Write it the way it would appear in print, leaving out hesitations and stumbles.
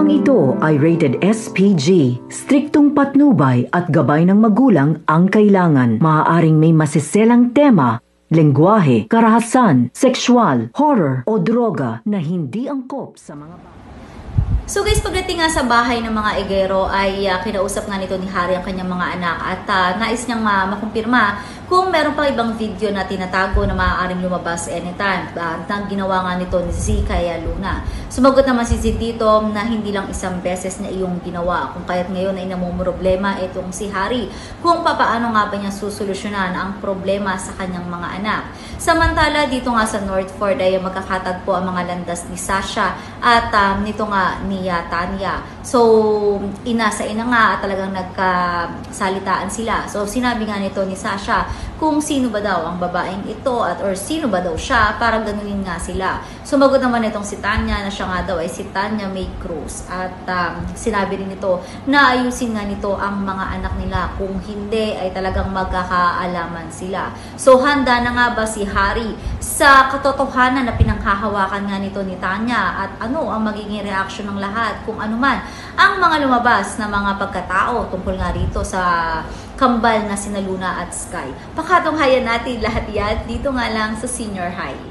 Programang ito ay rated SPG. Striktong patnubay at gabay ng magulang ang kailangan. Maaaring may masiselang tema, lengguwahe, karahasan, sexual, horror o droga na hindi angkop sa mga bata. So guys, pagdating nga sa bahay ng mga Higuero ay kinausap nga nito ni Harry ang kanyang mga anak at nais niyang makumpirma kung meron pang ibang video na tinatago na maaaring lumabas anytime. Ang ginawa nga nito ni Z kay Luna. Sumagot naman si Z dito na hindi lang isang beses na iyong ginawa. Kung kaya't ngayon ay namumroblema itong si Harry kung papaano nga ba niya susolusyonan ang problema sa kanyang mga anak. Samantala dito nga sa Northford ay magkakatagpo ang mga landas ni Sasha at nito nga ni Tanya. So ina sa ina nga at talagang nagkasalitaan sila. So sinabi nga nito ni Sasha kung sino ba daw ang babaeng ito at or sino ba daw siya para ganunin nga sila. Sumagot naman itong si Tanya na siya nga daw ay si Tanya May Cruz at sinabi rin ito na ayusin nga nito ang mga anak nila kung hindi ay talagang magkakaalaman sila. So handa na nga ba si Harry sa katotohanan na pinanghahawakan nga nito ni Tanya at ano ang magiging reaksyon ng lahat kung ano man ang mga lumabas na mga pagkatao tungkol nga rito sa kambal na sina Luna at Sky. Pakatunghayan natin lahat yan dito nga lang sa Senior High.